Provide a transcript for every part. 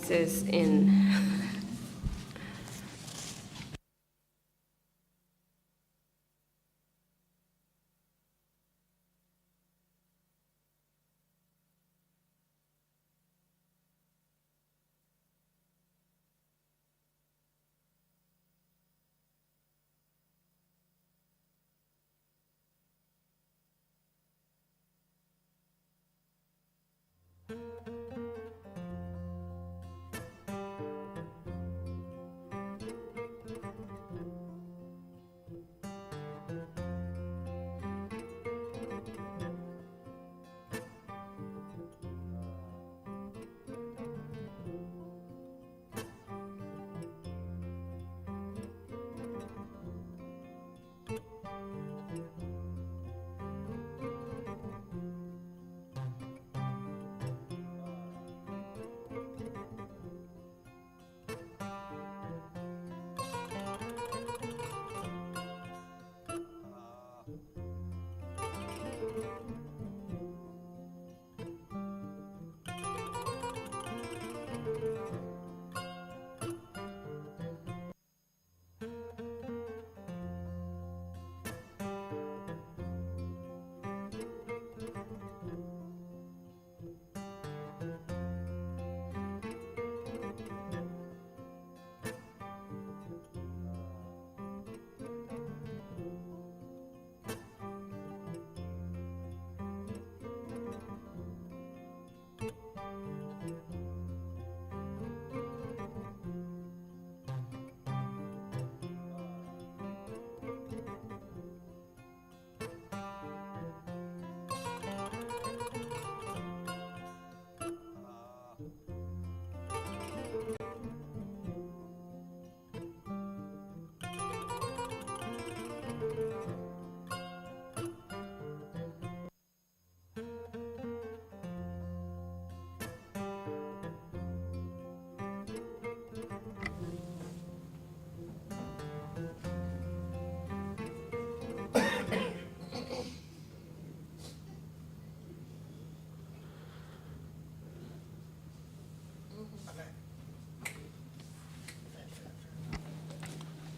says in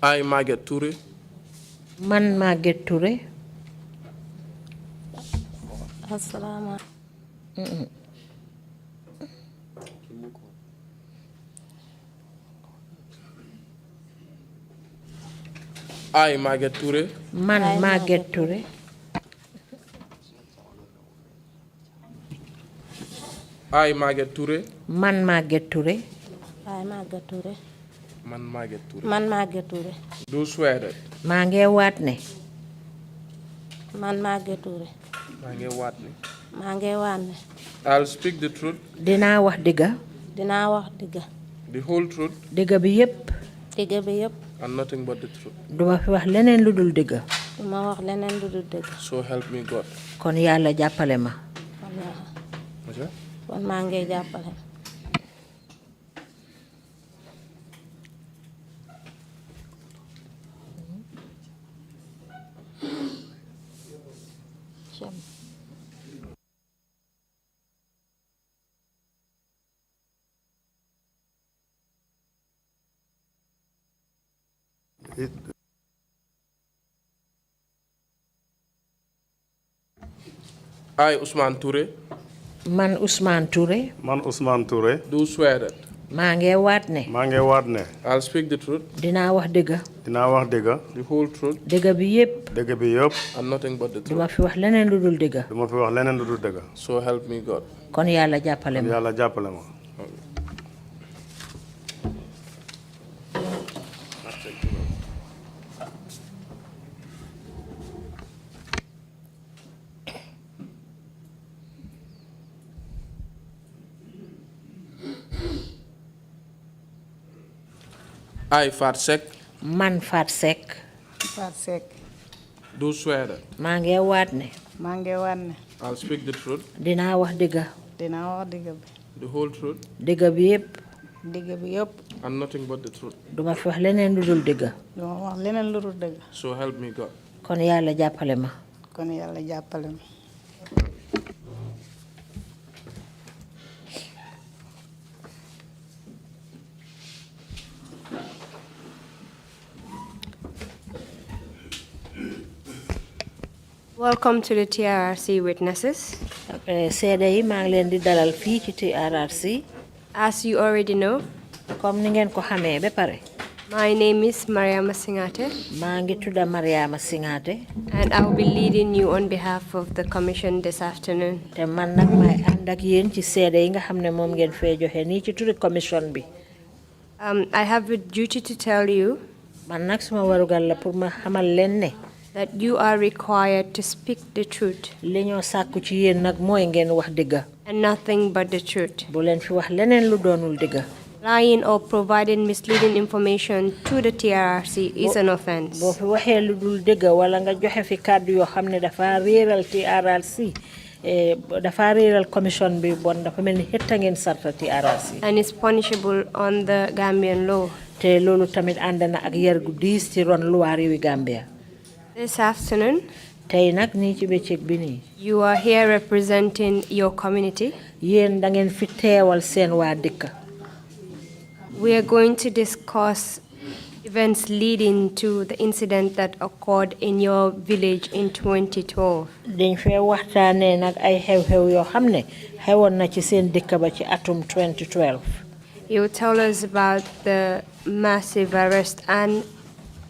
I, MAGET TOURAY, Man MAGET TOURAY. Assalamu I, MAGET TOURAY, Man MAGET TOURAY. I, MAGET TOURAY, Man MAGET TOURAY. Ay MAGET TOURAY. man MAGET TOURAY, Man MAGET TOURAY. do swear that maa ngi waat ne Man MAGET TOURAY. maa ngi waat ne maa ngi waat ne I'll speak the truth, dinaa wax dëgga dinaa wax dëgg the whole truth, dëgga bi yépp dëgg bi yépp and nothing but the truth. duma fi wax leneen lu dul dëgga duma wax leneen lu dul dëgg So help me God. kon yàlla jàppale ma Okay? kon maa ngi jàppale I, OUSMAN TOURAY, man OUSMAN TOURAY. Man OUSMAN TOURAY. do swear that maa ngi waat ne maa ngi waat ne I'll speak the truth, dinaa wax dëgga dinaa wax dëgg the whole truth, dëgga bi yépp dëgg bi yëpp and nothing but the truth. duma fi wax leneen lu dul dëgga duma fi wax leneen lu dul dëgg So help me God. kon yàlla jàppale ma yàlla jàppale ma I, FATOU SECKA, man FATOU Seck Fatou Seck do swear that maa ngi waat ne maa ngi waat ne I'll speak the truth, dinaa wax dëgga dinaa wax dëgg bi the whole truth, dëgga bi yépp dëgg bi yëpp and nothing but the truth. duma fi wax leneen lu dul dëgga duma wax leneen lu dul dëgg So help me God. kon yàlla jàppale ma kon yàlla jàppale ma Welcome to the TRRC witnesses. seede yi maa ngi leen di dalal fii ci TRRC. As you already know, comme ni ngeen ko xamee ba pare. my name is Mariama Singate. maa ngi tudda Mariama Singate. And I will be leading you on behalf of the Commission this afternoon. te man nag maay ànd ak yéen ci seede yi nga xam ne moom ngeen fee joxe nii ci turi commission bi. I have a duty to tell you man nag suma warugal la pour ma xamal leen ne. that you are required to speak the truth. li ñoo sàkku ci yéen nag mooy ngeen wax dëgga. And nothing but the truth. bu leen fi wax leneen lu doonul dëgga. Lying or providing misleading information to the TRRC is an offense. boo fi waxee lu dul dëgga wala nga joxe fi kàddu yoo xam ne dafa réeral TRRC dafa réeral commission bi bon dafa mel ni xetta ngeen sarta TRRC. And is punishable on the Gambian law. te loolu tamit ànd na ak yar gu diis ci ron luwaa réewi Gambia. This afternoon, tey nag nii ci bëccëg bi nii. you are here representing your community. yéen da ngeen fi teewal seen waa dëkk. We are going to discuss events leading to the incident that occurred in your village in 2012. dañ fee waxtaanee nag ay xew-xew yoo xam ne xewoon na ci seen dëkk ba ci atum 2012. You will tell us about the massive arrest and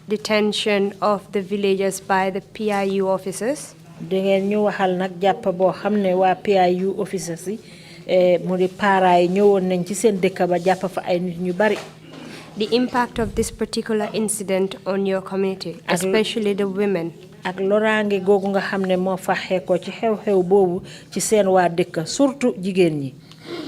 detention of the villagers by the PIU officers. di ngeen ñu waxal nag jàpp boo xam ne waa PIU officers yi mu di paaraay ñëwoon nañ ci seen dëkk ba jàpp fa ay nit ñu bari. The impact of this particular incident on your community, especially the women. ak loraange googu nga xam ne moo faxee ko ci xew-xew boobu ci seen waa dëkk surtout jigéen ñi.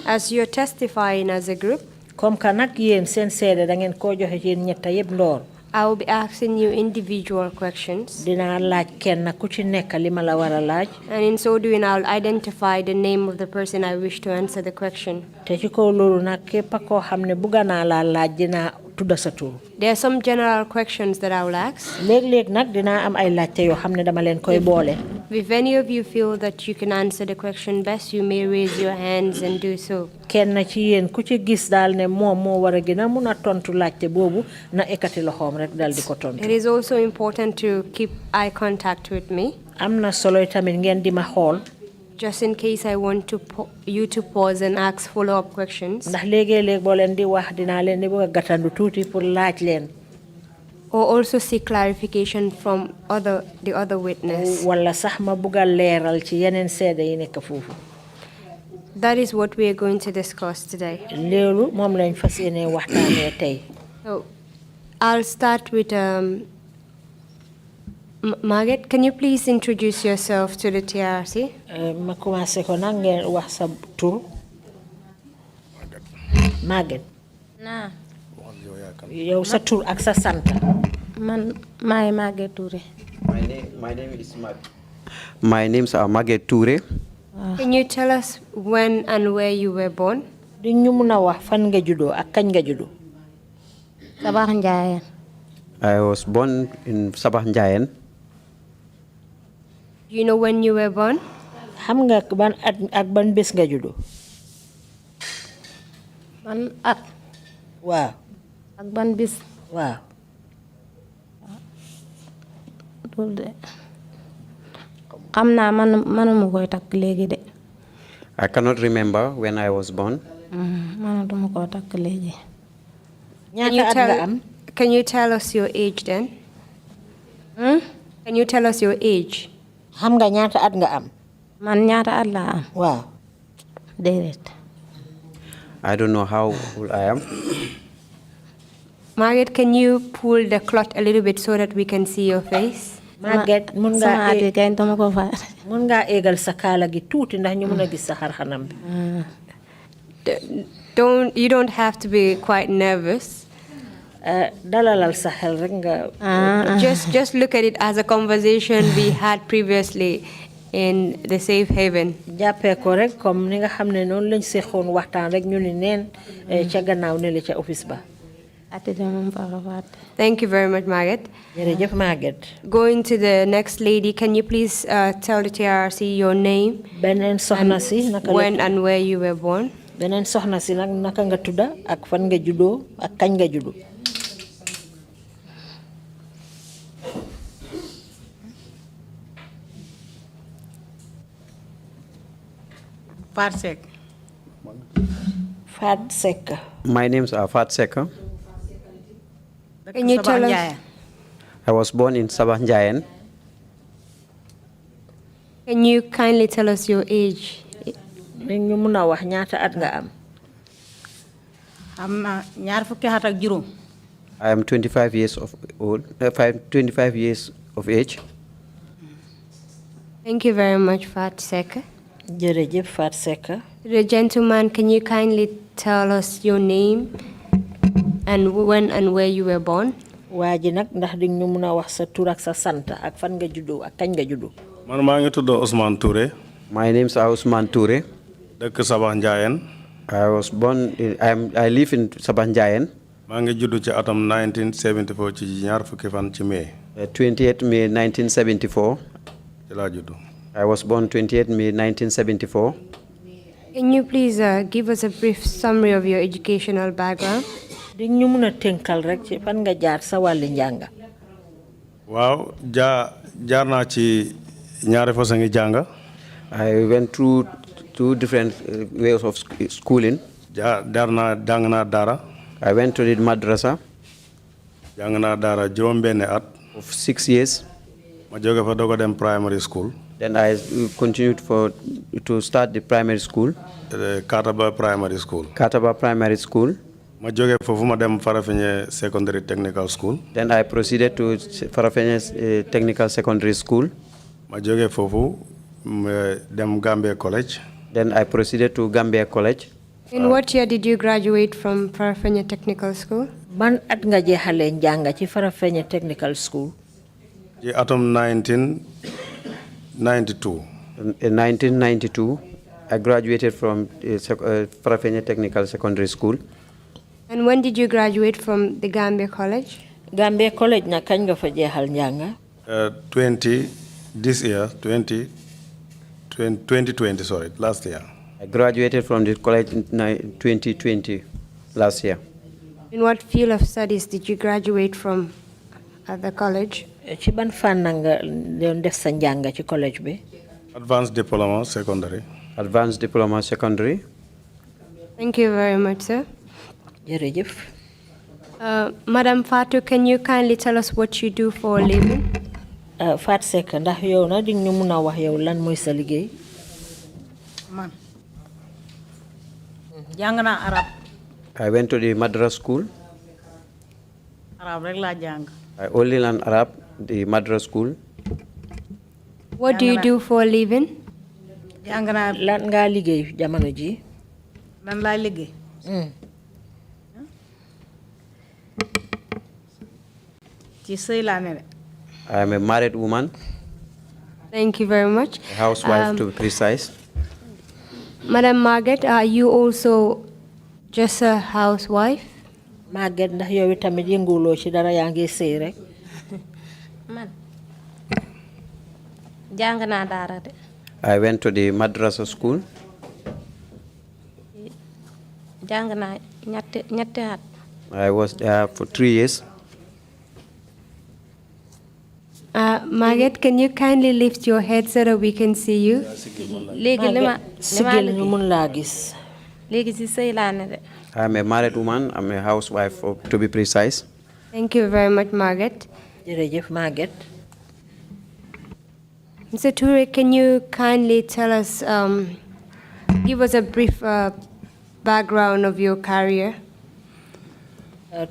As you're testifying as a group, comme que nag yéen seen seede da ngeen koo joxe ci yéen ñetta yëpp ndoor. I will be asking you individual questions. dinaa laaj kenn ku ci nekk li ma la war a laaj. And in so doing, I'll identify the name of the person I wish to answer the question. te ci kaw loolu nag képp koo xam ne bugga naa laa laaj dinaa tudda sa tur. There are some general questions that I will ask. léeg-léeg nag dinaa am ay laajte yoo xam ne dama leen koy boole. If any of you feel that you can answer the question best, you may raise your hands and do so. kenn ci yéen ku ci gis daal ne moom moo war a gën a mun a tontu laajte boobu na ekkati loxoom rek dal di ko tontu. It is also important to keep eye contact with me. am na solo tamit ngeen di ma xool. Just in case I want you to pause and ask follow-up questions. ndax léegi-léeg boo leen di wax dinaa leen di bëgg a gàttandu tuuti pour laaj leen. Or also seek clarification from the other witness. wala sax ma bëgg a leeral ci yeneen seede yi nekk foofu. That is what we are going to discuss today. loolu moom lañ fas yéene waxtaanee tey. So, I'll start with Margaret. Can you please introduce yourself to the TRC? ma commencé ko nag ngeen wax sa tur. Margaret. Nah. yow sa tur ak sa sant. Man, my Maget Touré. My name is My name's Maget Touré. Can you tell us when and where you were born? di ñu mun a wax fan nga juddoo ak kañ nga juddoo. Sabah Njayen. I was born in Sabah Njayen. Do you know when you were born? xam nga ban at ak ban bés nga juddoo. Ban at waaw. ak ban bis. waaw. Loolu de xam naa manuma koy takk léegi de. I cannot remember when I was born. Manatuma koy takk léegi. ñaata at nga am. Can you tell us your age then? Can you tell us your age? xam nga ñaata at nga am. Man ñaata at laa am. waaw. Déedéet. I don't know how old I am. Margaret, can you pull the cloth a little bit so that we can see your face? Margaret mun Sama at ngaa bi kañ dama ko fa. mun ngaa éegal sa kaala gi tuuti ndax ñu mun a gis sa xar-xanam bi. You don't have to be quite nervous. dalalal sa xel rek nga. Just look at it as a conversation we had previously in the safe haven. jàppee ko rek comme ni nga xam ne noonu lañ seexoon waxtaan rek ñu ni neen ca gannaaw ne la ca office ba. Thank you very much, Margaret. jërëjëf Margaret. Going to the next lady, can you please tell the TRC your name? beneen soxna si naka When and where you were born? beneen soxna si nag naka nga tudda ak fan nga juddoo ak kañ nga juddu. Fatou Seck. Fatou Secka. My name's FATOU SECKA. Can you tell us? I was born in Sabah Njayen. Can you kindly tell us your age? Ñu mëna wax ñaata at nga am? Am na ñaar fukki at ak juróom. I am 25 years of old, 25 years of age. Thank you very much, Fatou Secka. Jërëjëf Fatou Secka. The gentleman, can you kindly tell us your name and when and where you were born? Waaji nak ndax di ñu mëna wax sa tur ak sa sant ak fan nga juddu ak kañ nga juddu? Man maa ngi tudd OUSMAN TOURAY. My name's OUSMAN TOURAY. dëkk Sabah Njayen. I was born I live in Sabah Njayen. maa ngi juddu ci atam 1974 ci ñaar fukki fan ci mai. 28 May 1974. ci laa juddu. I was born 28 May 1974. Can you please give us a brief summary of your educational background? Di ñu mëna tënkal rek ci fan nga jaar sa wàllu njàng. waaw jaar naa ci ñaari façon ngi jàng. I went through two different ways of schooling. jàng naa daara. I went to the madrasa. jàng naa daara juróom-benni at. Of 6 years. ma jóge fa doog a dem primary school. Then I continued to start the primary school. Kataba Primary School. Kataba Primary School. ma jóge foofu ma dem Farafenni Secondary Technical School. Then I proceeded to Farafenni Technical Secondary School. ma jóge foofu dem Gambia College. Then I proceeded to Gambia College. In what year did you graduate from Farafenni Technical School? Ban at nga jeexalee njàng ci Farafenni Technical School? ci atum 1992. In 1992, I graduated from Farafenni Technical Secondary School. And when did you graduate from the Gambia College? Gambia College na kañ nga fa jeexal njàng? 2020, sorry, last year. I graduated from the college in 2020, last year. In what field of studies did you graduate from at the college? Ci ban fànn nga doon def sa njàng ci college bi? Advanced Diploma Secondary. Advanced Diploma Secondary. Thank you very much, sir. Jërëjëf. Madam Fatou, can you kindly tell us what you do for a living? Fatou Secka ndax yow na di ñu mëna wax yow lan mooy sa liggéey? Man jàng naa arab. I went to the Madras school. Arab rek laa jàng. I only learned Arab, the Madras school. What do you do for a living? jàng naa Lan nga liggéey jamono ji? lan laa liggéey. ci sëy laa ne de. I am a married woman, Thank you very much. a housewife to be precise. Madam Margaret, are you also just a housewife? Maget ndax yow tamit yënguloo ci dara yaa ngi sëy rek? Man jàng naa daara de. I went to the madrasa school. Jàng naa ñetti at. I was there for 3 years. Margaret, can you kindly lift your head so that we can see you? Léegi li ma sigil ñu mun laa gis. léegi si sëy laa ne de. I am a married woman. I'm a housewife, to be precise. Thank you very much, Margaret. Jërëjëf Maget. Mr. Touré, can you kindly tell us, give us a brief background of your career?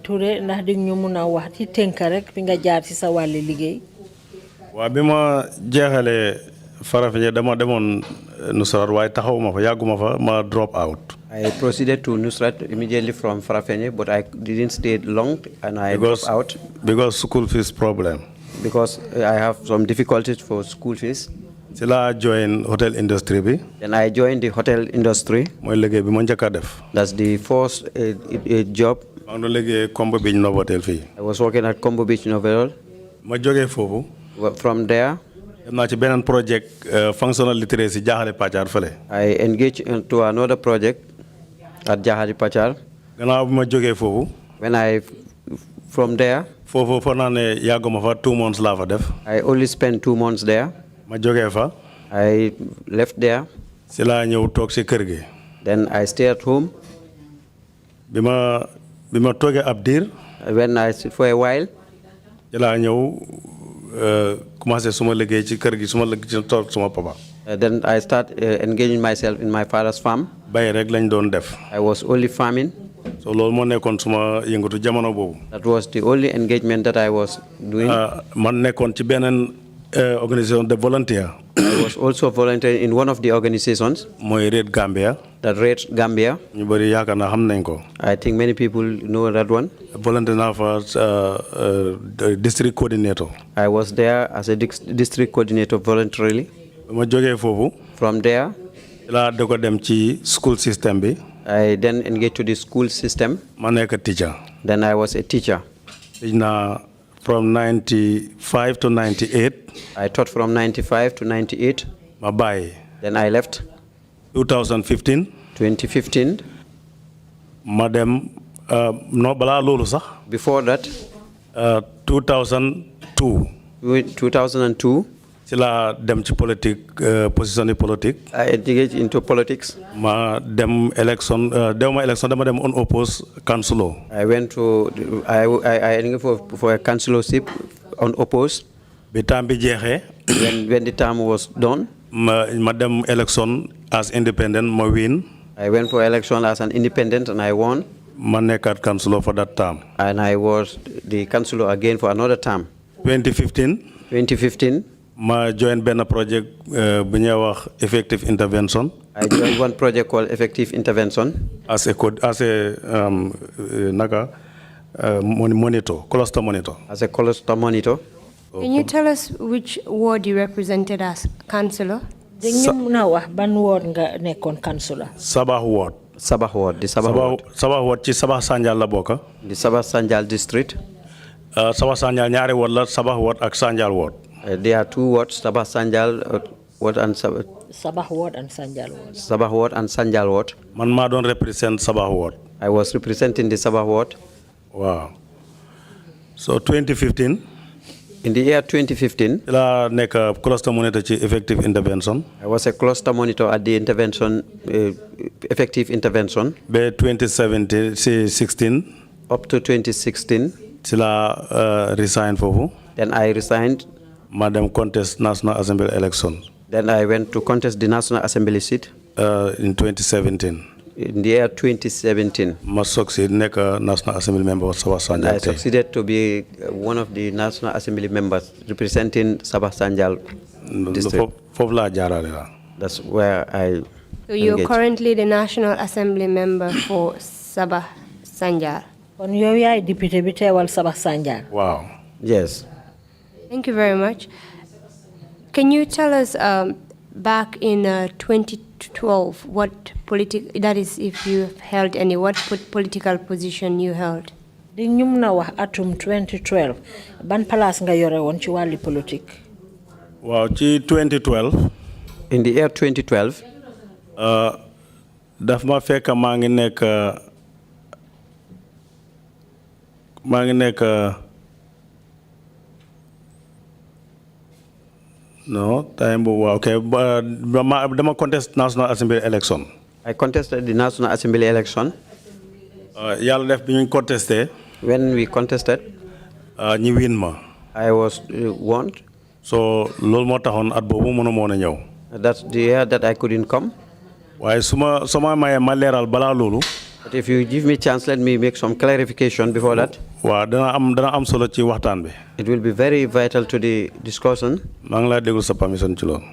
Touré ndax di ñu mun a wax ci tënk rek fi nga jaar ci sa wàllu liggéey? waa bi ma jeexalee Farafenni dama demoon Nusrat waaye taxawuma fa yàgguma fa ma drop out. I proceeded to Nusrat immediately from Farafenni, but I didn't stay long and I dropped out. Because school fees problem. Because I have some difficulties for school fees. ci laa join hotel industry bi. Then I joined the hotel industry. mooy liggéey bi ma njëkk a def. That's the first job. maa ngi doon liggéey Combo Beach Novotel fii. I was working at Combo Beach Novotel. ma jógee foofu. From there, dem naa ci beneen project functional literacy jaaxale Pàccaar fële. I engaged into another project at Jahari Pachar. gannaaw bi ma jógee foofu. From there, foofu foog naa ne yàgguma fa 2 months laa fa def. I only spent 2 months there. ma jógee fa. I left there. si laa ñëw toog si kër gi. Then I stay at home. bi ma toogee ab diir. When I sit for a while. si laa ñëw commencé suma liggéey ci kër gi suma liggéey ci tool suma papa. Then I start engaging myself in my father's farm. bay rek lañ doon def. I was only farming. so loolu moo nekkoon suma yëngatu jamono boobu. That was the only engagement that I was doing. man nekkoon ci beneen organisation de volunteer. I was also volunteering in one of the organizations. mooy Red Gambia. That Red Gambia. ñu bëri yaakaar naa xam nañ ko. I think many people know that one. Volunteer naa fa district coordinator. I was there as a district coordinator voluntarily. ma jógee foofu. From there. laa doog a dem ci school system bi. I then engaged to the school system. ma nekk teacher. Then I was a teacher. From 95 to 98. I taught from 95 to 98. ma bàyyi. Then I left. 2015. 2015. ma dem no balaa loolu sax. Before that. 2002. 2002. ci laa dem ci politique position politique. I engaged into politics. ma dem election dema election dama dem unopposed councilor. I went to I engaged for a councilorship unopposed. bi time bi jeexee. when the term was done. ma dem election as independent ma win. I went for election as an independent and I won. ma nekkaat councilor for that term. And I was the councilor again for another term. 2015. ma join benn project bu ñuy wax effective intervention. I joined one project called effective intervention. as a monitor, cluster monitor. As a cluster monitor. Can you tell us which ward you represented as councillor? ban ward nga nekkoon councillor? Sabah ward. Sabah ward, the Sabah ward. Sabah ward ci Sabah Sanjal la bokk. The Sabah Sanjal district. Sabah Sanjal ñaari ward la Sabah ward ak Sanjal ward. There are two wards, Sabah Sanjal ward and Sabah ward and Sanjal ward. Sabah ward and Sanjal ward. Man ma doon represent Sabah ward. I was representing the Sabah ward. Wow. So 2015. In the year 2015. la nekk cluster monitor ci effective intervention. I was a cluster monitor at the intervention, effective intervention. Be 2016. Up to 2016. ci la resign foofu. Then I resigned. Madam contest National Assembly elections. Then I went to contest the National Assembly seat. In 2017. In the year 2017. Ma succeed nekk National Assembly member of Sabah Sanjal. I succeeded to be one of the National Assembly members representing Sabah Sanjal district. Foofu laa jaarale la. That's where I So you're engaged. currently the National Assembly member for Sabah Sanjal. Kon yow yaay député bi teewal Sabah Sanjal. Wow. Yes. Thank you very much. Can you tell us back in 2012 what that is if you held any, what political position you held? Di ñu mëna wax atum 2012 ban place nga yore woon ci wàlli politique? Waaw ci 2012. In the year 2012. Daf ma fekk maa ngi nekk no time bu waaw okay dama contest National Assembly election. I contested the National Assembly election. Yàlla def bi ñu contesté. When we contested. ñi win ma. I was won. So loolu moo taxoon at boobu mënu moon a ñëw. That's the year that I couldn't come. waaye suma maye ma leeral balaa loolu. But if you give me chance, let me make some clarification before that. waaw dana am solo ci waxtaan bi. It will be very vital to the discussion. maa ngi lay déglu sa permission ci loolu.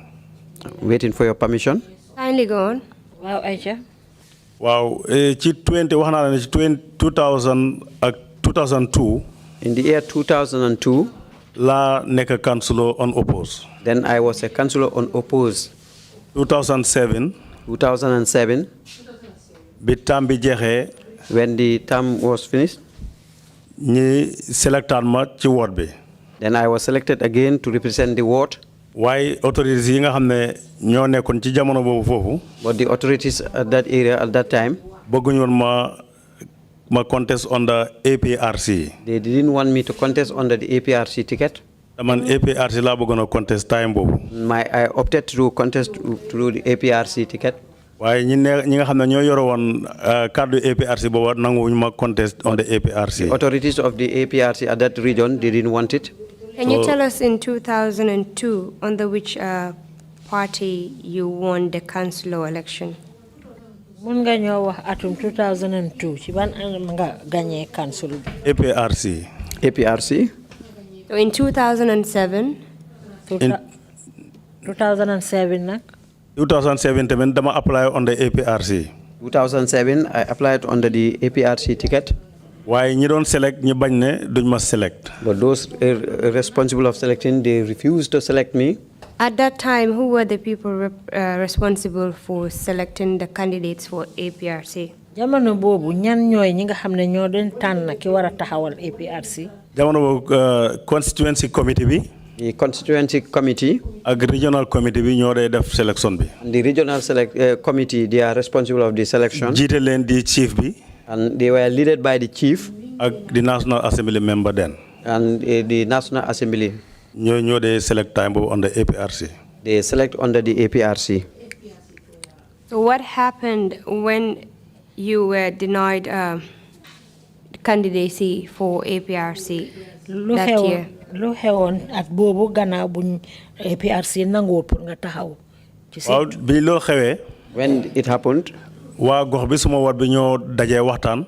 Waiting for your permission. Kindly go on. Waaw Aïcha. Wow, ci 20 wax naa la ne ci 2000 ak 2002. In the year 2002. laa nekk councilor unopposed. Then I was a councilor unopposed. 2007. 2007. bi term bi jeexee. When the term was finished. ñi selectaan ma ci ward bi. Then I was selected again to represent the ward. waaye authorities yi nga xam ne ñoo nekkoon ci jamono boobu foofu. But the authorities at that area at that time. bëgguñu woon ma contest under APRC. They didn't want me to contest under the APRC ticket. man APRC laa bëggoon a contest time boobu. I opted to contest through the APRC ticket. waaye ñi nga xam ne ñoo yore woon cadre APRC boobu nanguwuñu ma contest on the APRC. The authorities of the APRC at that region, they didn't want it. Can you tell us in 2002 under which party you won the councillor election? Mun nga ñoo wax atum 2002 ci ban anam nga gagné council bi. APRC. APRC. So in 2007. 2007 nag. 2007 tamit dama apply on the APRC. 2007 I applied under the APRC ticket. waaye ñi doon select ñi bañ ne duñ ma select. But those responsible of selecting, they refused to select me. At that time, who were the people responsible for selecting the candidates for APRC? jamono boobu ñan ñooy ñi nga xam ne ñoo doon tànn ki war a taxawal APRC. jamono boobu constituency committee bi. The constituency committee. ak regional committee bi ñoo day def selection bi. The regional committee, they are responsible of the selection. jiite leen di chief bi. And they were led by the chief. ak the National Assembly member then. And the National Assembly. ñoo day select time boobu on the APRC. They select under the APRC. So what happened when you were denied candidacy for APRC that year? lu xewoon at boobu gannaaw buñ APRC nangoo pour nga taxaw. waaw bi loo xewee. When it happened. waa gox bi suma ward bi ñoo dajee waxtaan.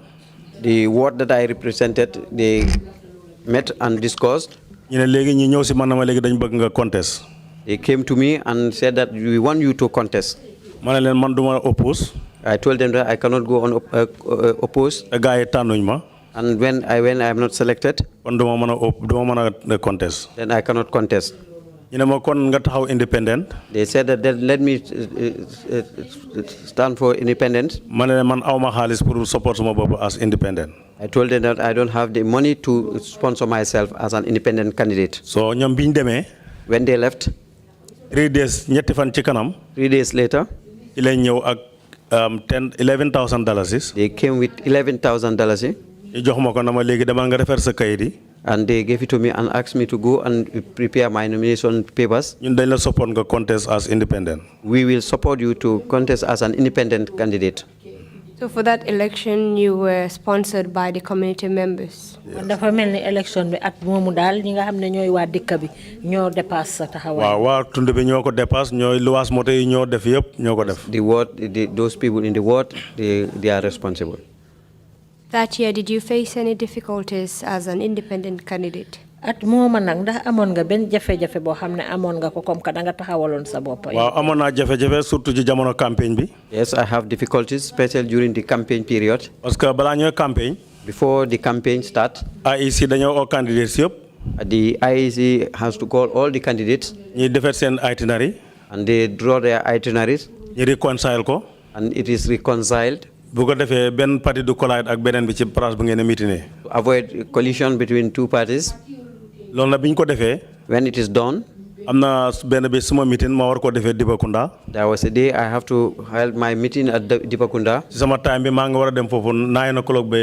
The ward that I represented, they met and discussed. ñu ne léegi ñi ñëw si man na ma léegi dañ bëgg nga contest. They came to me and said that we want you to contest. ma ne leen man duma oppose. I told them that I cannot go on oppose. gars yi tànnuñ ma. And when I am not selected, kon duma mën a contest. then I cannot contest. ñu ne ma kon nga taxaw independent. They said that let me stand for independence. ma ne leen man awma xaalis pour support suma bopp as independent. I told them that I don't have the money to sponsor myself as an independent candidate. so ñoom biñ demee. When they left, 3 days ñetti fan ci kanam. 3 days later, ci lañ ñëw ak $11,000. they came with $11,000. ñu jox ma ko na ma léegi demal nga defar sa kayit yi. And they gave it to me and asked me to go and prepare my nomination papers. ñun dañ la support nga contest as independent. We will support you to contest as an independent candidate. So for that election, you were sponsored by the community members. dafa mel ni election bi at moomu daal ñi nga xam ne ñooy waa dëkk bi ñoo dépasse sa taxawaay. waaw waa tund bi ñoo ko dépasse ñooy luwaas moto yi ñoo def yëpp ñoo ko def. The ward, those people in the ward, they are responsible. That year, did you face any difficulties as an independent candidate? at mooma nag ndax amoon nga benn jafe-jafe boo xam ne amoon nga ko comme que da nga taxawaloon sa bopp. waaw amoon naa jafe-jafe surtout ci jamono campagne bi. Yes, I have difficulties, especially during the campaign period. parce que balaa ñooy campagne. Before the campaign starts, IEC dañoo oo candidates yëpp. the IEC has to call all the candidates. ñi defar seen itinerary. And they draw their itineraries. ñi reconcile ko. And it is reconciled. bu ko defee benn parti du collide ak beneen bi ci place bu ngeen a meeting. To avoid collision between two parties. loolu nag bi ñu ko defee. When it is done. am na benn bi suma meeting ma war ko defee Dibakunda. There was a day I have to hold my meeting at Dibakunda. ci sama time bi maa ngi war a dem foofu 9 o'clock ba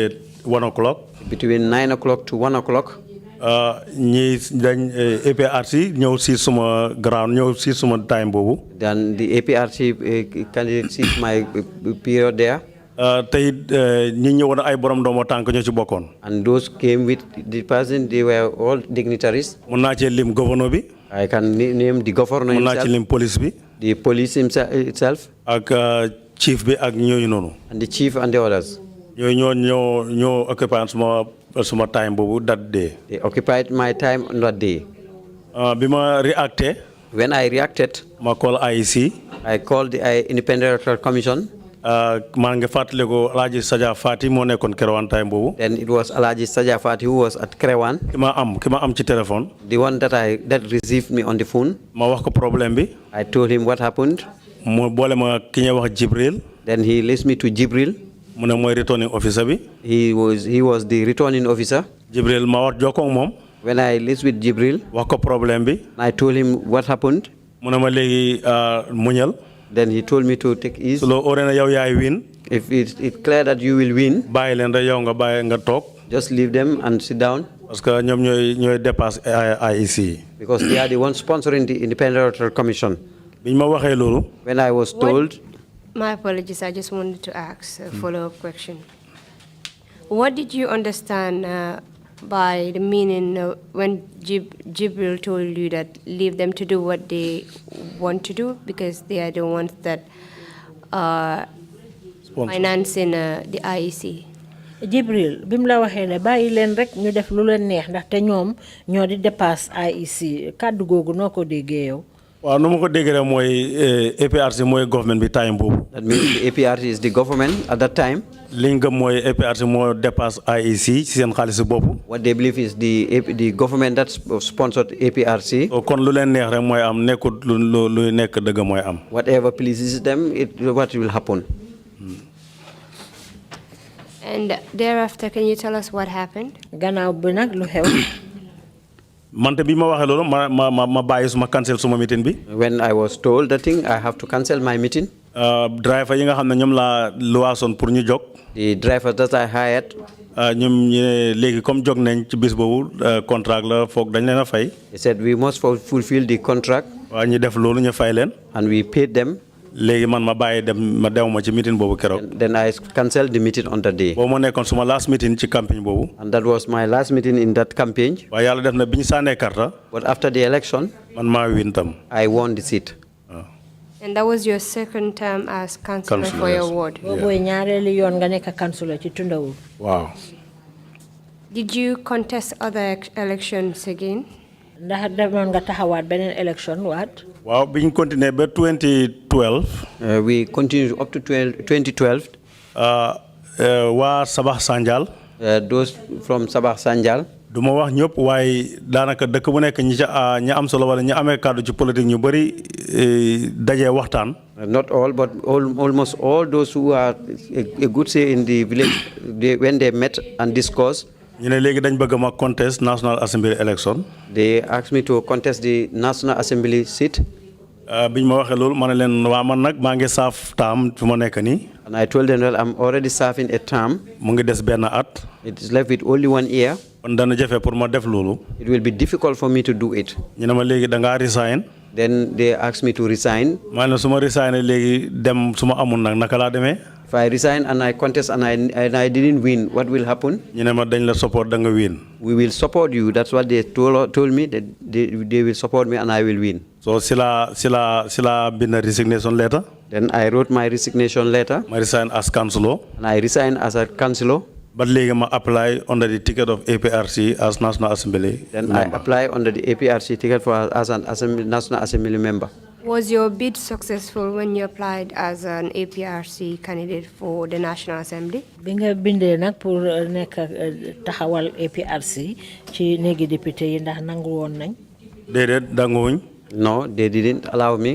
1 o'clock. Between 9 o'clock to 1 o'clock. ñi dañ APRC ñëw si suma ground ñëw si suma time boobu. Then the APRC candidate sees my period there. tey ñi ñëwoon ay borom doomu tànk ñoo ci bokkoon. And those came with the person, they were all dignitaries. mun naa ci lim gouverneur bi. I can name the governor mun naa ci himself. lim police bi. The police itself. ak chief bi ak ñooñu noonu. And the chief and the others. ñoo ñoo occupy suma time boobu that day. They occupied my time on that day. bi ma reacté. When I reacted, ma call IEC. I called the Independent Electoral Commission. maa ngi fàttaliku Alhaji Sadia Fati moo nekkoon Kerewan time boobu. Then it was Alhaji Sadia Fati who was at Kerewan. ki ma am ci téléphone. The one that received me on the phone. ma wax ko problème bi. I told him what happened. mu boole ma ki ñuy wax Jibril. Then he lists me to Jibril. mu ne mooy returning officer bi. He was the returning officer. Jibril ma wax jokkoo ak moom. When I list with Jibril. wax ko problème bi. I told him what happened. mu ne ma léegi muñal. Then he told me to take ease. su loo óoree na yow yaay win. If it's clear that you will win. bàyyi leen rek yow nga bàyyi nga toog. Just leave them and sit down. parce que ñoom ñooy dépasse IEC. Because they are the ones sponsoring the Independent Electoral Commission. biñ ma waxee loolu. When I was told. My apologies, I just wanted to ask a follow-up question. What did you understand by the meaning when Jibril told you that leave them to do what they want to do because they are the ones that are financing the IEC? Jibril bim la waxee ne bàyyi leen rek ñu def lu leen neex ndaxte ñoom ñoo di dépasse IEC kàddu googu noo ko déggee yow. waaw nu ma ko déggee rek mooy APRC mooy government bi time boobu. That means the APRC is the government at that time. li nga gëm mooy APRC moo dépasse IEC ci seen xaalis bopp. What they believe is the government that sponsored APRC. kon lu leen neex rek mooy am nekkul lu nekk dëgg mooy am. Whatever pleases them, what will happen. And thereafter, can you tell us what happened? Gannaaw bi nag lu xew. mante bi ma waxee loolu ma bàyyi suma cancel suma meeting bi. When I was told that thing, I have to cancel my meeting. driver yi nga xam ne ñoom laa luwaasoon pour ñu jóg. The drivers that I hired. ñoom ñu léegi comme jóg nañ ci bis boobu contract la foog dañ leen a fay. They said we must fulfill the contract. waaw ñu def loolu ñu fay leen. And we paid them. léegi man ma bàyyi ma dew ma ci meeting boobu keroog. Then I cancelled the meeting on that day. boobu moo nekkoon suma last meeting ci campagne boobu. And that was my last meeting in that campaign. waaye yàlla def na bi ñu sànnee karta. But after the election. man maa win tam. I won the seat. And that was your second term as councillor for your ward? boobu ñaareelu yoon nga nekk councillor ci Tundawu. waaw. Did you contest other elections again? ndax demoon nga taxawaat beneen election waat. waaw bi ñu continué ba 2012. We continued up to 2012. waa Sabah Sanjal. Those from Sabah Sanjal. du ma wax ñëpp waaye daanaka dëkk bu nekk ñi am solo wala ñi amee kàddu ci politique ñu bëri dajee waxtaan. Not all, but almost all those who are a good say in the village, when they met and discussed. ñu ne léegi dañ bëgg ma contest National Assembly election. They asked me to contest the National Assembly seat. biñ ma waxee loolu ma ne leen waa man nag maa ngi saaf taam fi ma nekk nii. And I told them, well, I'm already serving a term. mu ngi des benn at. It is left with only 1 year. kon dana jafe pour ma def loolu. It will be difficult for me to do it. ñu ne ma léegi da ngaa resign. Then they asked me to resign. maa ne su ma resign léegi dem su ma amul nag naka laa demee. If I resign and I contest and I didn't win, what will happen? ñu ne ma dañ la support da nga win. We will support you. That's what they told me, that they will support me and I will win. So sila bind resignation letter. Then I wrote my resignation letter. I resigned as councillor. And I resigned as a councillor. But later I apply under the ticket of APRC as National Assembly. Then member. I apply under the APRC ticket as an National Assembly member. Was your bid successful when you applied as an APRC candidate for the National Assembly? bi nga bindee nag pour nekk taxawal APRC ci néegi député yi ndax nangu woon nañ. déedéet danguwuñ. No, they didn't allow me.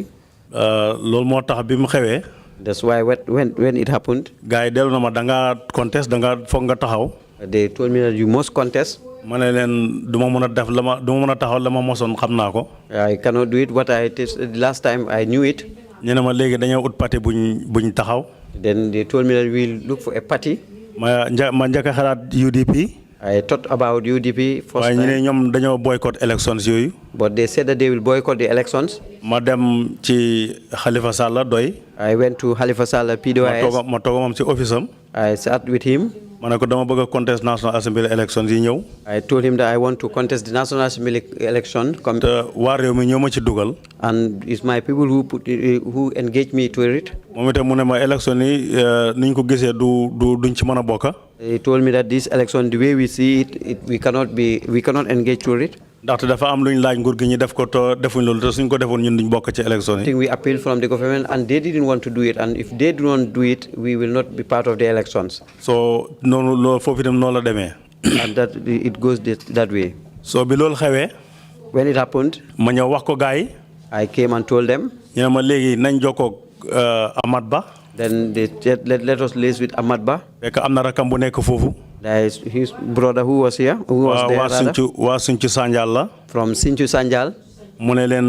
loolu moo tax bi mu xewee. That's why when it happened. gars yi dellu na ma da nga contest da nga foog nga taxaw. They told me that you must contest. ma ne leen du ma mën a def la ma du ma mën a taxaw la ma mosoon xam naa ko. I cannot do it. What I did last time, I knew it. ñu ne ma léegi dañoo ut parti buñ taxaw. Then they told me that we'll look for a party. ma njëkk a xalaat UDP. I thought about UDP first time. waaye ñu ne ñoom dañoo boycott elections yooyu. But they said that they will boycott the elections. ma dem ci Halifa Sallah doy. I went to Halifa Sallah PDOIS. ma toog moom ci office am. I sat with him. ma ne ko dama bëgg a contest National Assembly elections yi ñëw. I told him that I want to contest the National Assembly election. te waa réew mi ñoo ma ci dugal. And it's my people who engaged me to it. moom itam mu ne ma élection yi niñ ko gisee duñ ci mën a bokk. He told me that this election, the way we see it, we cannot engage to it. ndaxte dafa am luñ laaj nguur gi ñi def ko te defuñ loolu te suñ ko defoon ñun duñ bokk ci élection yi. I think we appealed from the government and they didn't want to do it, and if they don't do it, we will not be part of the elections. so noonu loolu foofu itam noonu la demee. And that it goes that way. so bi loolu xewee. When it happened, ma ñëw wax ko gars yi. I came and told them. ñu ne ma léegi nañ jokkoo Amat Ba. Then they said, let us liaise with Amat Ba. fekk am na rakam bu nekk foofu. That is his brother who was here, who was there rather. waa Sinthiou Sanjal la. From Sinthiou Sanjal. mu ne leen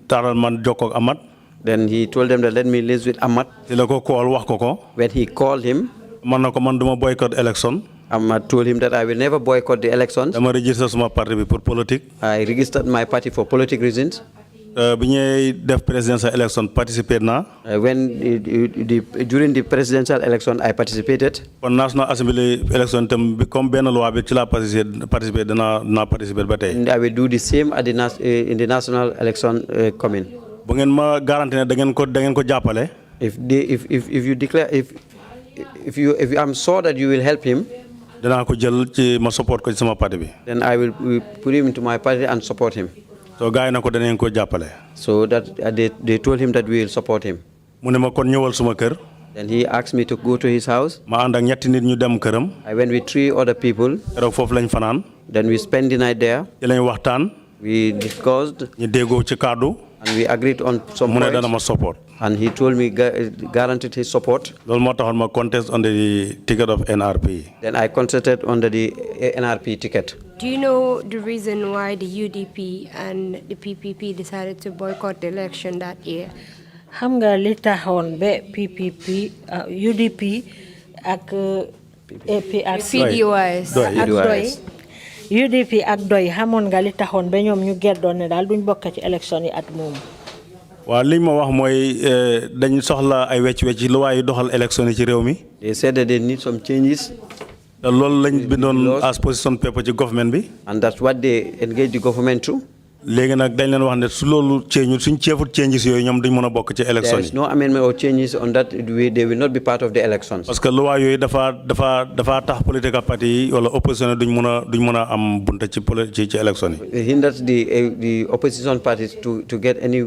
taaral man jokkoo ak Amat. Then he told them that let me liaise with Amat. ci la ko call wax ko ko. When he called him. man na ko man duma boycott election. I told him that I will never boycott the elections. dama register suma parti bi pour politique. I registered my party for political reasons. bi ñuy def presidential election participer na. During the presidential election, I participated. kon National Assembly election tam bi comme benn loi bi ci la participer dana participer ba tey. And I will do the same at in the national election coming. bu ngeen ma garanti ne da ngeen ko jàppale. If you declare if you I'm sure that you will help him, danaa ko jël ci ma support ko ci sama parti bi. then I will put him into my party and support him. so gars yi na ko danañ ko jàppale. So that they told him that we will support him. mu ne ma kon ñëwal suma kër. Then he asked me to go to his house. ma ànd ak ñetti nit ñu dem këram. I went with 3 other people. keroog foofu lañ fanaan. Then we spent the night there. ci lañ waxtaan. We discussed. ñu déggoo ci kàddu. And we agreed on some mu ne points. dana ma support. And he told me, guaranteed his support. loolu moo taxoon ma contest under the ticket of NRP. Then I contested under the NRP ticket. Do you know the reason why the UDP and the PPP decided to boycott the election that year? xam nga li taxoon ba PPP UDP ak APRC PDOIS. ak doy UDP ak doy xamoon nga li taxoon ba ñoom ñu geddoon ne daal duñ bokk ci élection yi at moomu. waaw li ma wax mooy dañ soxla ay wecc-wecc lu waaye doxal élection yi ci réew mi. They said that they need some changes. te loolu lañ bindoon as position paper ci government bi. And that's what they engaged the government to. léegi nag dañ leen wax ne su loolu suñ ceefut changes yooyu ñoom duñ mën a bokk ci élection There yi. is no amendment or changes on that. They will not be part of the elections. parce que loi yooyu dafa tax political party yi wala opposition duñ mën a am bunta ci élection yi. It hinders the opposition parties to get any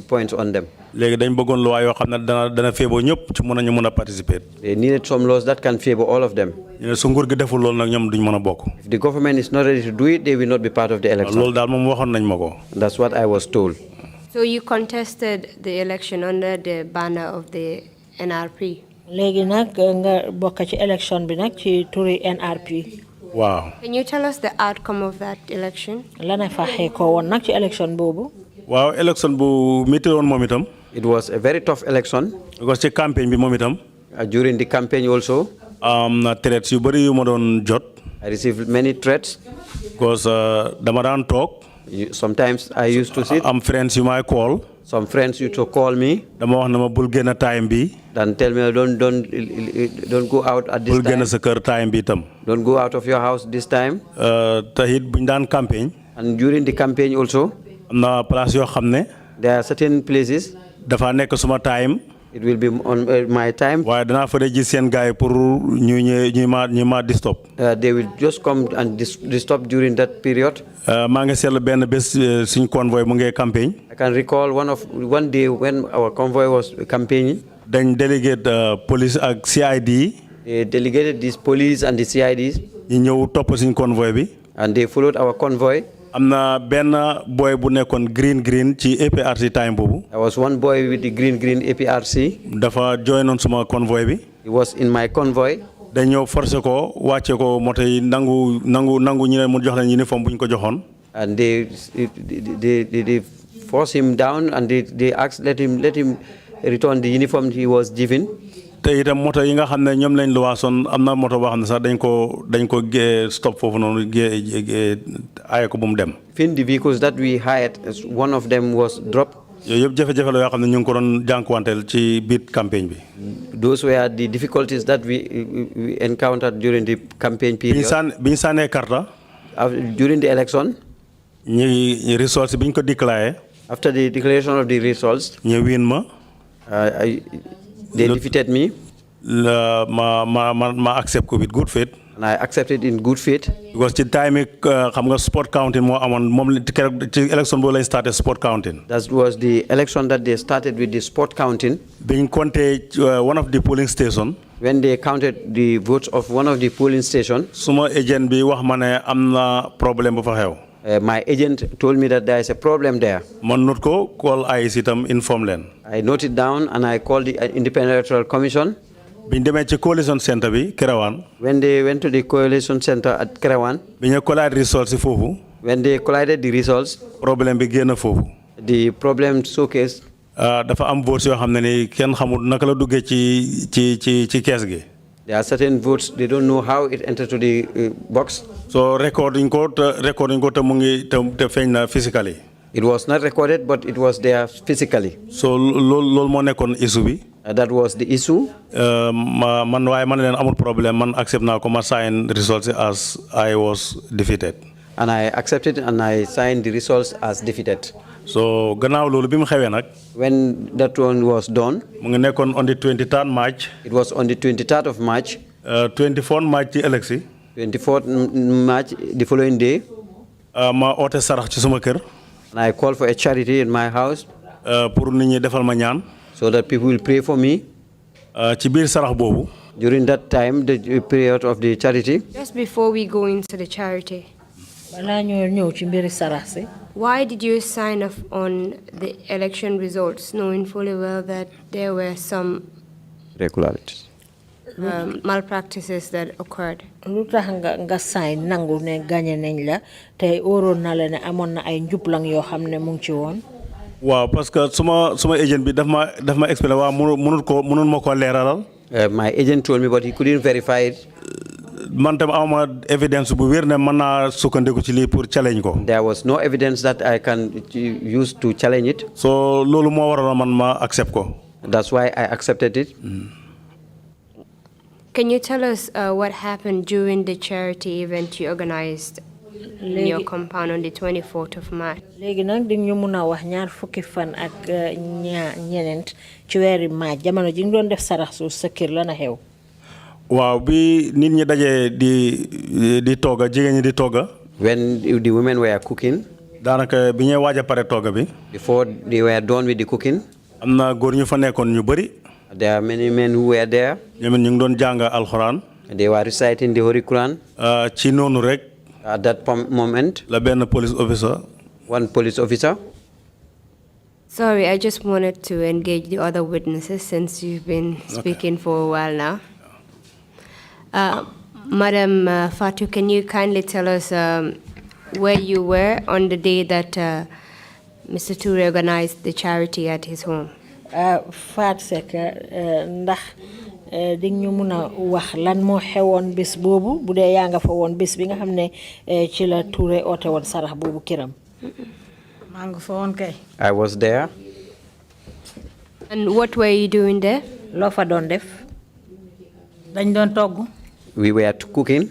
points on them. léegi dañ bëggoon loi yoo xam ne dana féeboo ñëpp ci ñu mën a participer. They needed some laws that can favor all of them. ñu ne su nguur gi deful loolu nag ñoom duñ mën a bokk. If the government is not ready to do it, they will not be part of the elections. loolu daal moom waxoon nañ ma ko. That's what I was told. So you contested the election under the banner of the NRP? léegi nag nga bokk ci élection bi nag ci turi NRP. waaw. Can you tell us the outcome of that election? lana faxee ko woon nag ci élection boobu. waaw élection bu métti woon moom itam. It was a very tough election. because ci campagne bi moom itam. During the campaign also, am na threats yu bëri yu ma doon jot. I received many threats. because dama daan toog. Sometimes I used to sit. am friends yu may call. Some friends used to call me. dama wax ne ma bul génn time bi. Then tell me, don't go out at this bul génn time. sa kër time bi itam. Don't go out of your house this time. te it buñ daan campagne. And during the campaign also, am na place yoo xam ne. there are certain places. dafa nekk suma time. It will be on my time. waaye danaa fa de gis seen gars yi pour ñu ma disturb. They will just come and disturb during that period. maa ngi seetlu benn bés suñ convoy mu ngi campagne. I can recall one day when our convoy was campaigning. dañ delegate police ak CID yi. They delegated these police and the CIDs. ñu ñëw topp suñ convoy bi. And they followed our convoy. am na benn boy bu nekkoon green ci APRC time boobu. There was one boy with the green APRC. dafa joinoon suma convoy bi. He was in my convoy. dañ ñëw forcé ko wàcce ko moto yi nangu ñu ne mu jox leen uniforme bu ñu ko joxoon. And they forced him down and they asked let him return the uniform he was given. te itam moto yi nga xam ne ñoom lañ luwaasoon am na moto boo xam ne sax dañ ko stop foofu noonu aaye ko bu mu dem. Even the vehicles that we hired, one of them was dropped. yooyu yëpp jafe-jafe la yoo xam ne ñu ngi ko doon jànkuwanteel ci biir campagne bi. Those were the difficulties that we encountered during the campaign period. bi ñu sànnee karta. During the election. ñi results bi ñu ko déclaré. After the declaration of the results. ñu win ma. They defeated me. ma accept ko with good faith. And I accepted in good faith. Because ci time xam nga sport counting moo amoon moom ci election boobu lañ started sport counting. That was the election that they started with the sport counting. biñ compté one of the polling station. When they counted the votes of one of the polling stations. suma agent bi wax ma ne am na problème bu fa xew. My agent told me that there is a problem there. man not ko call IEC tam inform leen. I noted down and I called the Independent Electoral Commission. biñ demee ci coalition center bi Kerewan. When they went to the coalition center at Kerewan. bi ñu collide results foofu. When they collided the results. problème bi génn foofu. The problem showcased. dafa am votes yoo xam ne ni kenn xamul naka la duggee ci kees gi. There are certain votes, they don't know how it entered to the box. So recording ko te mu ngi te feeñ na physically. It was not recorded, but it was there physically. So loolu moo nekkoon issue bi. That was the issue. Man waaye man leen amul problème man accept naa ko ma sign results as I was defeated. And I accepted and I signed the results as defeated. So gannaaw loolu bi mu xewee nag. When that one was done, mu ngi nekkoon on the 23rd March. it was on the 23rd of March. 24th March ci ëllëg si. 24th March, the following day. Ma oote sarax ci suma kër. And I called for a charity in my house. Pour nit ñi defal ma ñaan. So that people will pray for me. Ci biir sarax boobu. During that time, the period of the charity. Just before we go into the charity, why did you sign off on the election results, knowing fully well that there were some Irregularities. malpractices that occurred? nga sign nangu ne gagné nañ la tay oroon na la ne amoon na ay njublang yoo xam ne mu ngi ci woon. Waaw parce que suma agent bi daf ma expliqué waa mënul ma ko leeralal. My agent told me, but he couldn't verify it. Man tam awma evidence bu wér ne mën naa sukkandiku ci lii pour challenge ko. There was no evidence that I can use to challenge it. So loolu moo waral man ma accept ko. That's why I accepted it. Can you tell us what happened during the charity event you organized in your compound on the 24th of March? léegi nag di ñu mun a wax ñaar fukki fan ak ñeneent ci weeri March jamono ji nga doon def sarax su sa kër la na xew. Waaw bi nit ñi dajee di togga jigéen ñi di togga. When the women were cooking. daanaka bi ñuy waaj a pare togga bi. Before they were done with the cooking. am na góor ñu fa nekkoon ñu bëri. There are many men who were there. ñoom ñu ngi doon jàng alxuraan. They were reciting the Holy Quran. Ci noonu rek. At that moment. La benn police officer. One police officer. Sorry, I just wanted to engage the other witnesses since you've been speaking for a while now. Madam Fatou, can you kindly tell us where you were on the day that Mr. Touré organized the charity at his home? Fatou Secka ndax di ñu mun a wax lan moo xewoon bés boobu bu dee yaa nga fa woon bés bi nga xam ne ci la Touré oote woon sarax boobu këram. maa ngi fa woon kay. I was there. And what were you doing there? loo fa doon def. dañ doon togg. We were cooking.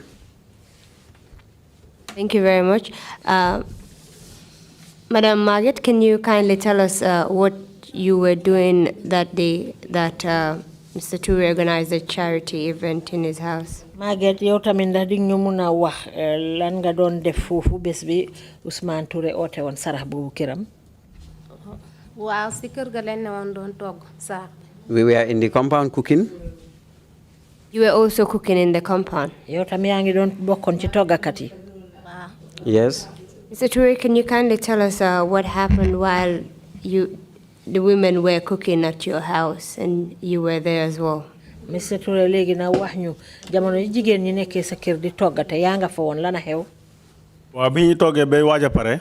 Thank you very much. Madam Margaret, can you kindly tell us what you were doing that day that Mr. Touré organized a charity event in his house? Margaret, yow tamit ndax di ñu mun a wax lan nga doon def foofu bés bi Ousmane Touré oote woon sarax boobu këram. waaw si kër ga leen ne woon doon togg sarax. We were in the compound cooking. You were also cooking in the compound? yow tamit yaa ngi doon bokkoon ci toggakat yi. waaw. Yes. Mr. Touré, can you kindly tell us what happened while the women were cooking at your house and you were there as well? Mr. Touré léegi na wax ñu jamono jigéen ñi nekkee sa kër di toggate yaa nga fa woon lan a xew. waaw bi ñu toggee bay waaj a pare.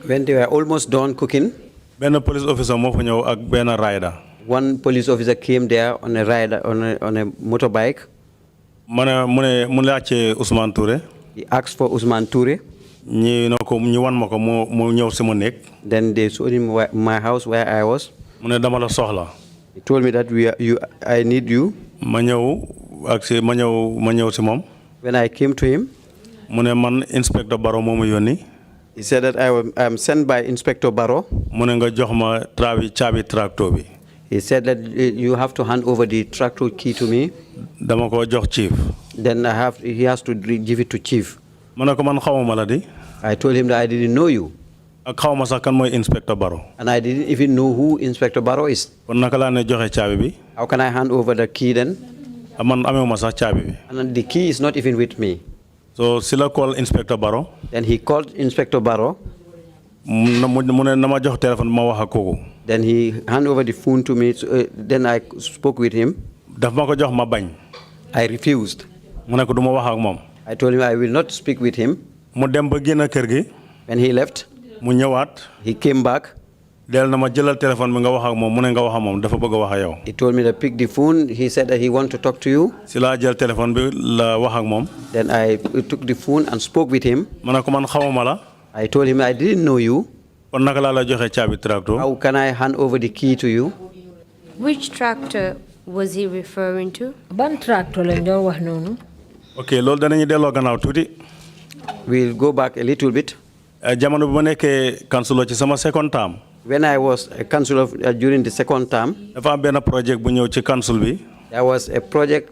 When they were almost done cooking. benn police officer moo fa ñëw ak benn rider. One police officer came there on a rider on a motorbike. mu laajte Ousmane Touré. He asked for Ousmane Touré. ñu wan ma ko mu ñëw si ma néeg. Then they showed him my house where I was. mu ne dama la soxla. He told me that I need you. ma ñëw si moom. When I came to him. mu ne man Inspector Barrow moo ma yónni. He said that I am sent by Inspector Barrow. mu ne nga jox ma caabi tractor bi. He said that you have to hand over the tractor key to me. dama ko jox chief. Then he has to give it to chief. ma ne ko man xawma la di. I told him that I didn't know you. ak xawma sax kan mooy Inspector Barrow. And I didn't even know who Inspector Barrow is. kon naka laa ne joxe caabi bi. How can I hand over the key then? man amewuma sax caabi bi. And the key is not even with me. so si la call Inspector Barrow. Then he called Inspector Barrow. mu ne na ma jox téléphone ma wax ak kooku. Then he handed over the phone to me. Then I spoke with him. daf ma ko jox ma bañ. I refused. mu ne ko du ma wax ak moom. I told him I will not speak with him. mu dem ba génn kër gi. When he left. mu ñëwaat. He came back. del na ma jëlal téléphone bi nga wax ak moom mu ne nga wax ak moom dafa bëgg a wax ak yow. He told me to pick the phone. He said that he want to talk to you. si laa jël téléphone bi la wax ak moom. Then I took the phone and spoke with him. ma ne ko man xamuma la. I told him I didn't know you. kon naka laa la joxe caabi tractor. How can I hand over the key to you? Which tractor was he referring to? ban tractor lañ doon wax noonu. ok loolu danañu delloo gannaaw tuuti. We'll go back a little bit. jamono bi ma nekkee councilor ci sama second term. When I was a councillor during the second term, dafa am benn project bu ñëw ci council bi. there was a project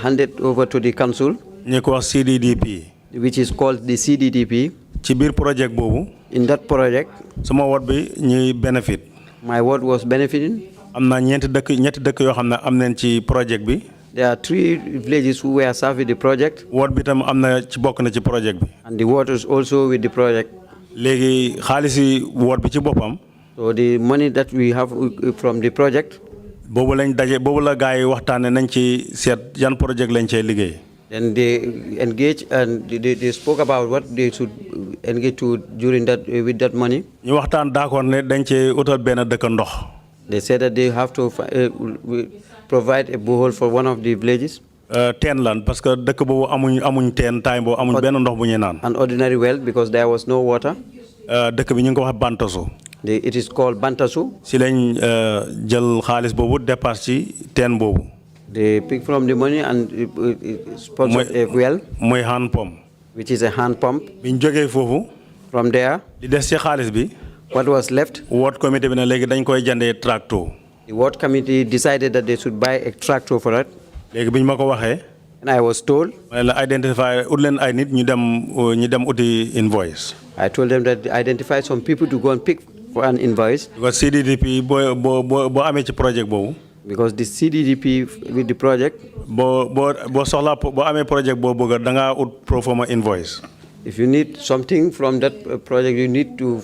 handed over to the council, ñu ko wax CDDP. which is called the CDDP. ci biir project boobu. In that project, sama ward bi ñuy benefit. my ward was benefiting. am na ñetti dëkk yoo xam ne am nañ ci project bi. There are 3 villages who were served with the project. ward bi tam am na ci bokk na ci project bi. And the ward is also with the project. léegi xaalisi ward bi ci boppam. So the money that we have from the project, boobu lañ daje boobu la gars yi waxtaane nañ ci seet yan project lañ cee liggéey. then they engage and they spoke about what they should engage to during that with that money. ñu waxtaan d'accord ne dañ cee utal benn dëkk ndox. They said that they have to provide a borehole for one of the villages. teen lan parce que dëkk boobu amuñ teen time boobu amuñ benn ndox bu ñuy naan. An ordinary well because there was no water. dëkk bi ñu ngi ko wax Bantasu. It is called Bantasu. si lañ jël xaalis boobu dépasse ci teen boobu. They pick from the money and sponsor a well. mooy hand pump. Which is a hand pump. biñ jógee foofu. From there. di des ci xaalis bi. What was left? ward committee bi ne léegi dañ koy jëndee tractor. The ward committee decided that they should buy a tractor for it. léegi biñ ma ko waxee. And I was told. ma la identify ut leen ay nit ñu dem uti invoice. I told them that identify some people to go and pick for an invoice. because CDDP boo amee ci project boobu. Because the CDDP with the project. boo soxlaa boo amee project boo bëgg da ngaa ut pro forma invoice. If you need something from that project, you need to.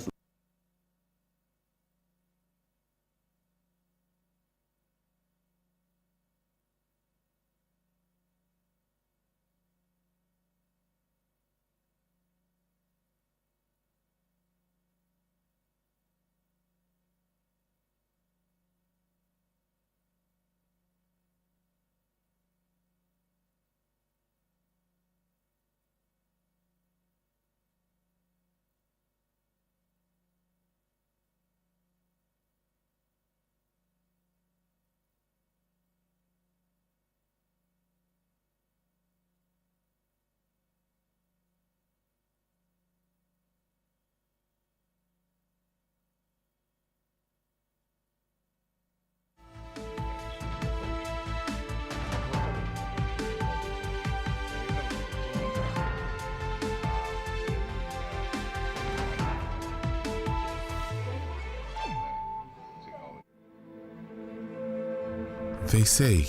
They say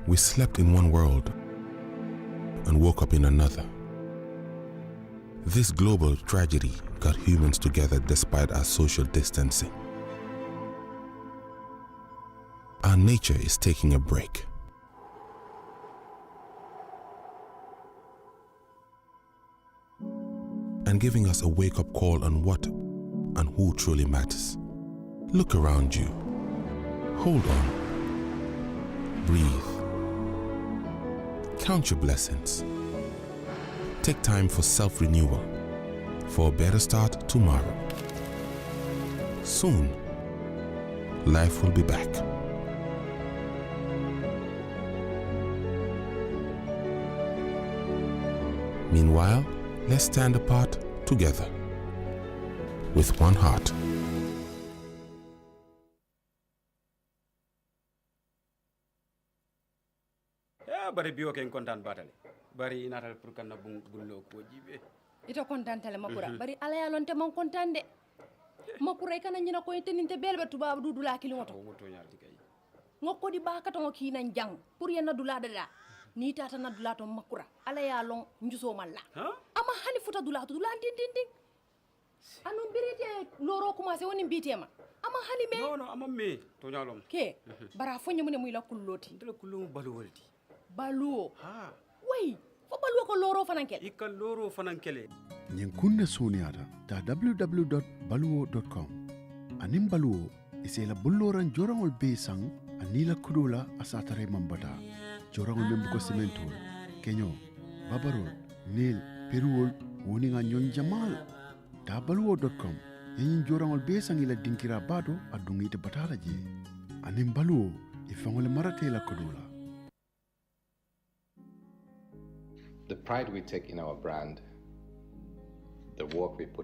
we slept in one world and woke up in another. This global tragedy got humans together despite our social distancing. Our nature is taking a break. And giving us a wake-up call on what and who truly matters. Look around you. Hold on. Breathe. Count your blessings. Take time for self-renewal, for a better start tomorrow. Soon, life will be back. Meanwhile, let's stand apart together with one heart. bari biyo ken kontan batale bari natal pour kanna bullo ko jibe ito kontan tale makura bari ala ya lonte man kontan de makura kana nyina ko teninte belbe tuba dudula kilimoto moto nyalti kay ngokko di bakato ki nan jang pour yena dula dada ni tata na dula to makura ala ya lon njuso malla ama hani futa dula to dula tin anu birete loro commencé woni bitema ama hani me non ama me to nyalom ke bara fonye mune muy la kulloti dela kullu balu wolti baluo way fo baluo ko loro fanankele ikka loro fanankele nyen kunna soniyata ta www.baluo.com anin baluwo isela bulloran jorangol be sang anila kudula asatare mambata jorangol membuko cementol kenyo babarol nil peruol woninga nyon jamal tabaluwo.com yin jorangol be sang ila dinkira bado adungite batala je anin baluwo ifangole marate la kudula. The pride we take in our brand, the work we put